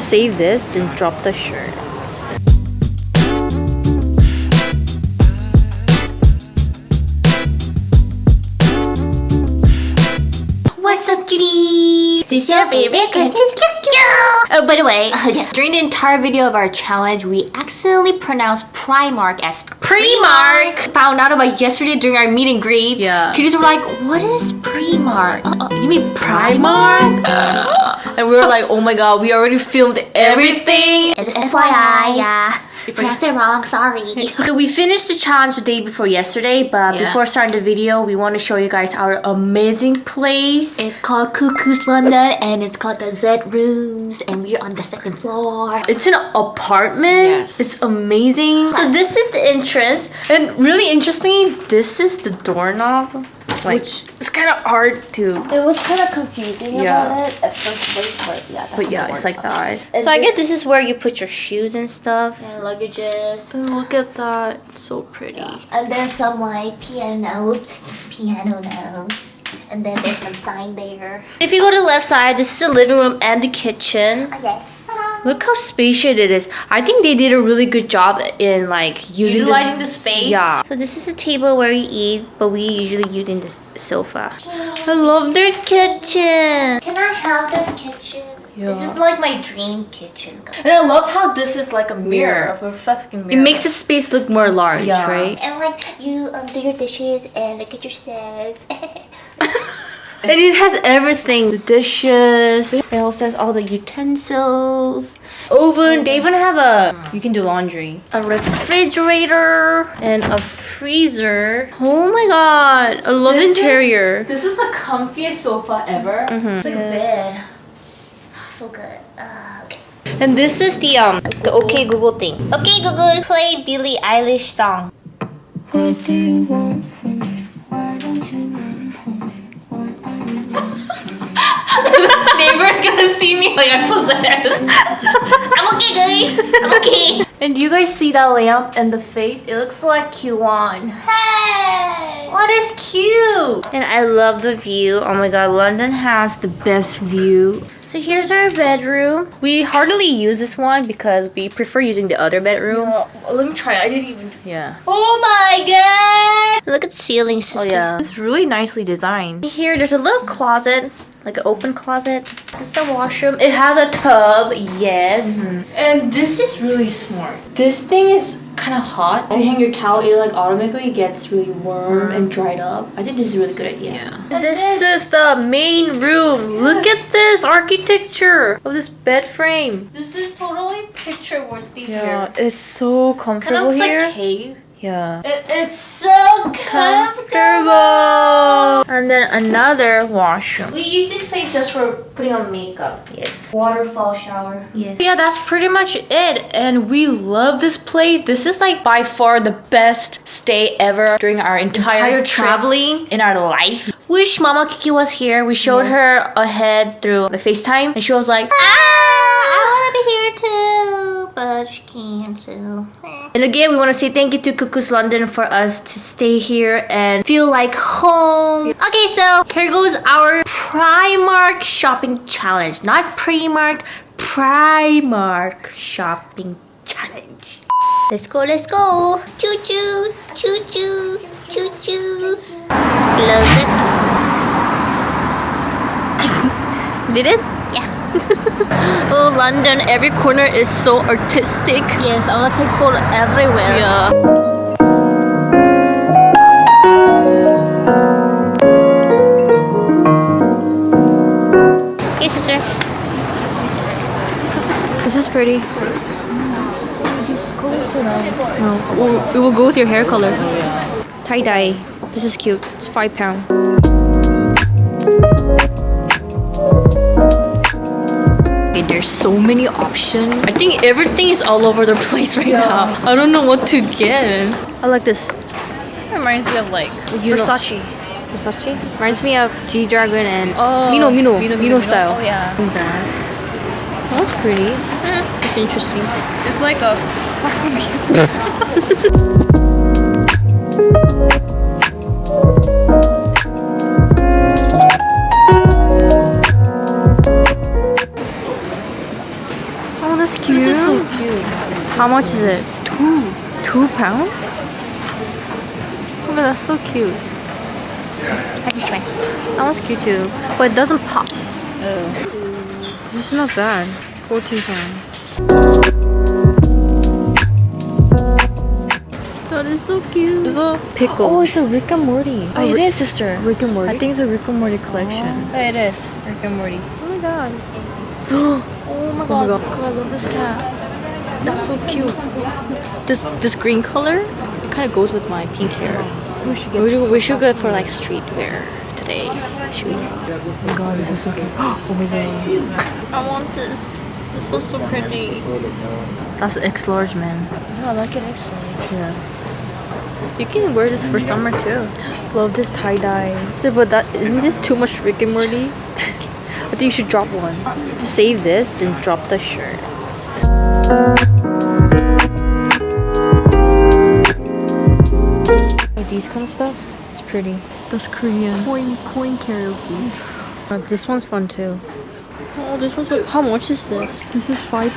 save this and drop the shirt. What's up, cuties? This is your favorite contest, Cuckooz. Oh, by the way, yes. During the entire video of our challenge, we accidentally pronounced Primark as Primark. Found out about yesterday during our meet and greet. Yeah. Cuties were like, "What is Primark? You mean Primark?" And we were like, oh my god, we already filmed everything. It's just FYI, yeah. You pronounced it wrong, sorry. So we finished the challenge the day before yesterday, but before starting the video, we want to show you guys our amazing place. It's called Cuckooz London, and it's called the Z Rooms, and we're on the second floor. It's an apartment. Yes. It's amazing. So this is the entrance, and really interestingly, this is the doorknob. Which it's kind of hard to. It was kind of confusing about it at first place, but yeah, But yeah, it's like that. And So I guess this is where you put your shoes and stuff. and luggages. And look at that, it's so pretty. And there's some like piano notes, and then there's some sign there. If you go to the left side, this is the living room and the kitchen. Yes. Look how spacious it is. I think they did a really good job in like Utilizing the space. Yeah. So this is a table where we eat, but we usually use in the sofa. I love their kitchen. Can I have this kitchen? Yeah. This is like my dream kitchen. And I love how this is like a mirror, a reflecting mirror. It makes the space look more large, right? And like you do your dishes and look at yourself. And it has everything. The dishes. It also has all the utensils. Oven. They even have you can do laundry. A refrigerator. And a freezer. Oh my god. I love the interior. This is the comfiest sofa ever. It's like a bed. So good. Okay. And this is the OK Google thing. OK Google, play Billie Eilish song. What do you want from me? Why don't you run from me? Neighbors gonna see me like I'm possessed. I'm okay, guys. I'm okay. And do you guys see that lamp and the face? It looks like Q2HAN. Hey. What is cute? And I love the view. Oh my god, London has the best view. So here's our bedroom. We hardly use this one because we prefer using the other bedroom. Let me try. I didn't even. Yeah. Oh my god! Look at the ceiling system. Oh yeah. It's really nicely designed. Here, there's a little closet. Like an open closet. It's a washroom. It has a tub, yes. And this is really smart. This thing is kind of hot. If you hang your towel, it like automatically gets really warm and dried up. I think this is a really good idea. Yeah. This is the main room. Look at this architecture of this bed frame. This is totally picture worthy Yeah, it's so comfortable here. Like cave. Yeah. It's so comfortable. And then another washroom. We use this place just for putting on makeup. Yes. Waterfall shower. Yes. Yeah, that's pretty much it. And we love this place. This is like by far the best stay ever during our entire traveling in our life. Wish Mama Kiki was here. We showed her ahead through the FaceTime and she was like, I want to be here too, but she can't, so. And again, we want to say thank you to Cuckooz London for us to stay here and feel like home. Okay, so here goes our Primark shopping challenge. Not Primark, Primark shopping challenge. Let's go, let's go. Choo choo, choo choo, choo choo. Close it. Did it? Yeah. Oh, London, every corner is so artistic. Yes, I'm gonna take photo everywhere. Yeah. Hey, sister. This is pretty. This color is so nice. No, it will go with your hair color. Tie-dye. This is cute. It's £5. Okay, there's so many options. I think everything is all over the place right now. I don't know what to get. I like this. It reminds me of like Versace. Versace? Reminds me of G-Dragon and Mino style. Oh yeah. Oh, that's pretty. It's interesting. It's like a. Oh, that's cute. This is so cute. How much is it? £2? Oh, that's so cute. This one. That one's cute too. But it doesn't pop. This is not bad. £14. That is so cute. It's a pickle. Oh, it's a Rick and Morty. Oh, it is, sister. Rick and Morty. I think it's a Rick and Morty collection. Oh, it is. Rick and Morty. Oh my god. Oh my god. God. I love this cat. That's so cute. This green color, it kind of goes with my pink hair. We should go for like street wear today. Should we? Oh my god, this is so cute. Oh my god. I want this. This was so pretty. That's X large, man. No, I like it actually. Yeah. You can wear this for summer too. Love this tie-dye. So, but isn't this too much Rick and Morty? I think you should drop one. Just save this and drop the shirt. Like these kind of stuff. It's pretty. That's Korean. Coin karaoke. This one's fun too. Oh, this one's like, how much is this? This is £5.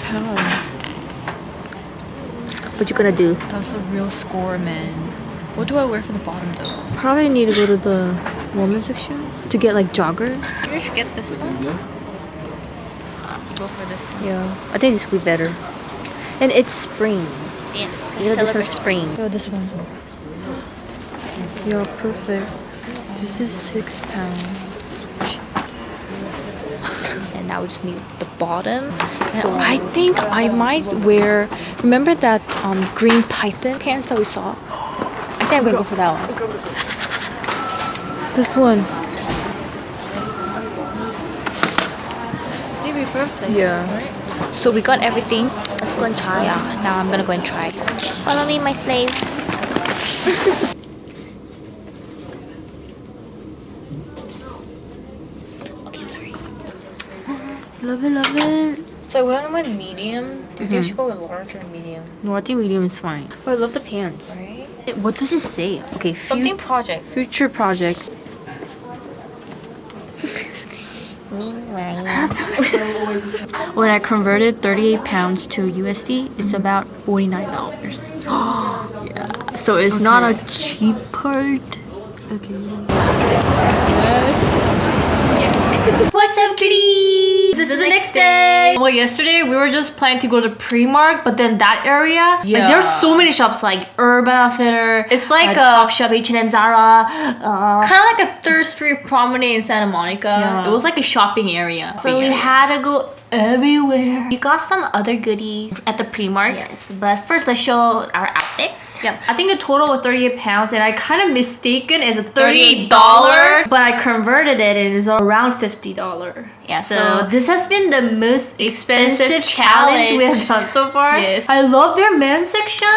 What you gonna do? That's a real score, man. What do I wear for the bottom though? Probably need to go to the women's section to get like jogger. Maybe I should get this one. Go for this one. Yeah, I think this would be better. And it's spring. Yes. Yeah, this is spring. Oh, this one. Yeah, perfect. This is £6. And now we just need the bottom. And I think I might wear. Remember that green python pants that we saw? I think I'm gonna go for that one. This one. Maybe perfect. Yeah. So we got everything. Let's go and try. Yeah. Now I'm gonna go and try. Follow me, my slave. Okay, I'm sorry. Love it, love it. So I went medium. Do you think I should go with large or medium? No, I think medium is fine. Oh, I love the pants. Right? What does it say? Okay, Something project. future project. When I converted £38 to USD, it's about $49. Yeah, so it's not a cheap part. Okay. What's up, kitties? This is the next day. Well, yesterday we were just planning to go to Primark, but then that area, like there's so many shops like Urban Outfitter. It's like a Topshop, H&M, Zara, kind of like a 3rd Street promenade in Santa Monica. Yeah. It was like a shopping area. So we had to go everywhere. We got some other goodies at the Primark. Yes, but first let's show our outfits. Yep. I think the total was £38 and I kind of mistaken as a $38, but I converted it and it's around $50. Yeah, so this has been the most expensive challenge we have done so far. Yes. I love their men's section.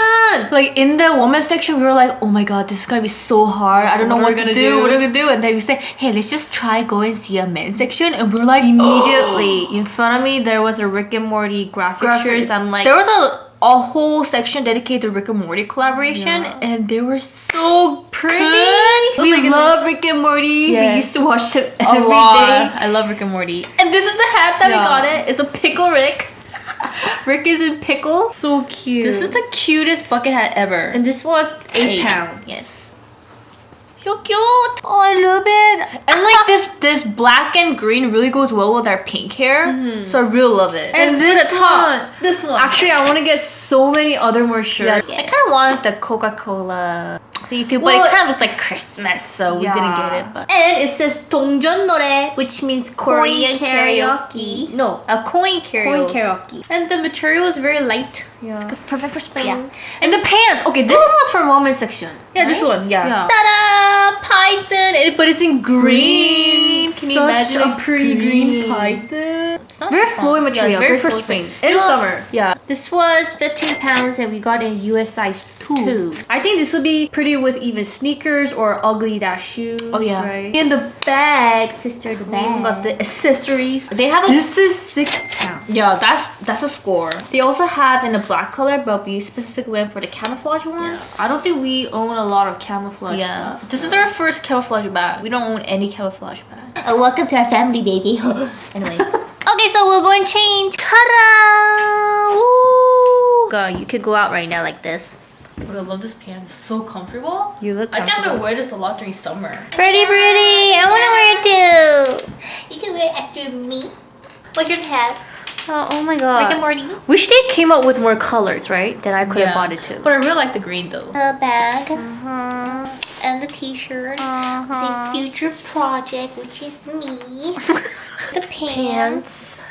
Like in the women's section, we were like, oh my god, this is gonna be so hard. I don't know what to do. What are we gonna do? And then we said, hey, let's just try go and see a men's section. And we're like, immediately in front of me, there was a Rick and Morty graphic shirts. I'm like, there was a whole section dedicated to Rick and Morty collaboration, and they were so pretty. We love Rick and Morty. Yes. We used to watch it every day. I love Rick and Morty. And this is the hat that we got it. It's a pickle Rick. Rick is in pickle. So cute. This is the cutest bucket hat ever. And this was £8. Yes. So cute. Oh, I love it. And like this black and green really goes well with our pink hair. So I really love it. And this top. This one. Actually, I want to get so many other more shirts. Yeah. I kind of wanted the Coca-Cola thing too, but it kind of looked like Christmas, so we didn't get it. But. And it says 동전 노래, which means Korean karaoke. No, a coin karaoke. And the material is very light. Yeah. It's perfect for spring. Yeah. And the pants. Okay, this one was from women's section. Yeah, this one. Yeah. Ta-da! Python. But it's in green. Can you imagine a pretty green python? Very flowy material. Yeah, very for spring. And summer. Yeah. This was £15 and we got a US size 2. I think this would be pretty with even sneakers or ugly shoes. Oh yeah. Right? And the bag, sister, the bag. We even got the accessories. They have this is £6. Yeah, that's a score. They also have in a black color, but we specifically went for the camouflage one. Yeah. I don't think we own a lot of camouflage stuff. This is our first camouflage bag. We don't own any camouflage bags. Welcome to our family, baby. Anyway. Okay, so we'll go and change. Ta-da! yoga. You could go out right now like this. Oh, I love this pants. It's so comfortable. You look I think I'm gonna comfortable. wear this a lot during summer. Pretty. I want to wear it too. You can wear it after me. Like your hat. Oh my god. Like a morning. Wish they came up with more colors, right? Then I could have bought it too. But I really like the green though. A bag and the t-shirt. Say future project, which is me. The pants.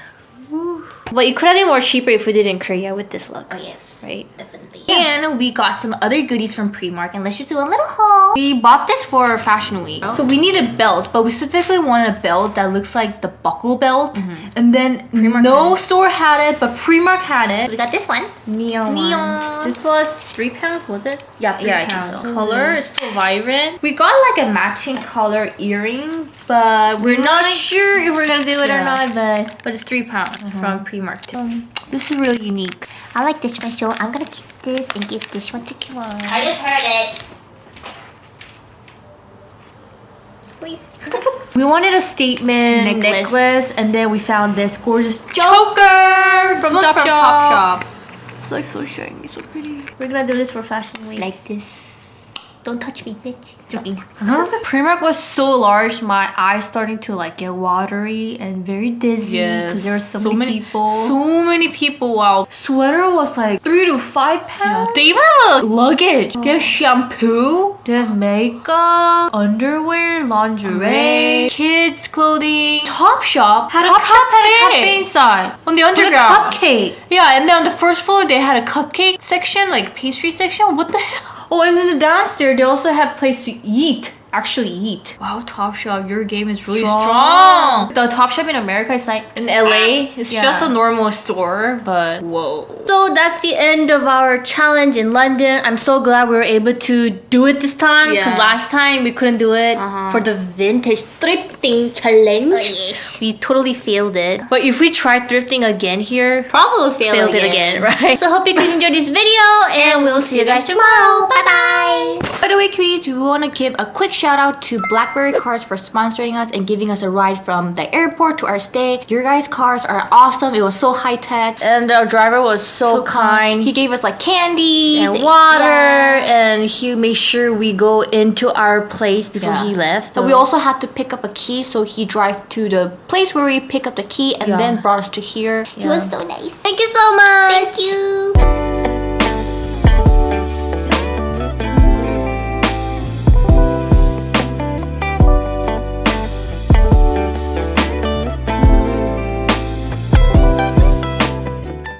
But it could have been more cheaper if we did it in Korea with this look. Oh yes, Right? definitely. And we got some other goodies from Primark, and let's just do a little haul. We bought this for Fashion Week. So we need a belt, but we specifically wanted a belt that looks like the buckle belt. And then no store had it, but Primark had it. We got this one. Neon. This was £3, was it? Yeah, £3. I think so. Color is so vibrant. We got like a matching color earring, but we're not sure if we're gonna do it or not. But it's £3 from Primark too. This is really unique. I like this one, so I'm gonna keep this and give this one to Q2HAN. I just heard it. Please. We wanted a statement necklace, and then we found this gorgeous choker from Topshop. It's like so shiny, so pretty. We're gonna do this for Fashion Week. Like this. Don't touch me, bitch. Joking. Primark was so large, my eyes starting to like get watery and very dizzy because there were so many people. So many people. Wow. Sweater was like 3 to 5 pounds. They even have luggage. They have shampoo. They have makeup, underwear, lingerie, kids clothing. Topshop had a cafe inside on the underground. With a cupcake. Yeah, and then on the first floor they had a cupcake section, like pastry section. What the hell? Oh, and then the downstairs, they also have place to eat. Actually eat. Wow, Topshop, your game is really strong. The Topshop in America is like in LA. It's just a normal store, but whoa. So that's the end of our challenge in London. I'm so glad we were able to do it this time because last time we couldn't do it for the vintage thrifting challenge. Oh, yes. We totally failed it. But if we try thrifting again here, Probably failed it again, right? So hope you guys enjoyed this video and we'll see you guys tomorrow. Bye bye. By the way, cuties, we want to give a quick shout out to BlackBerry Cars for sponsoring us and giving us a ride from the airport to our stay. Your guys' cars are awesome. It was so high tech. And our driver was so kind. He gave us like candies And water, and he made sure we go into our place before he left. But we also had to pick up a key, so he drove to the place where we pick up the key and then brought us to here. It was so nice. Thank you so much. Thank you.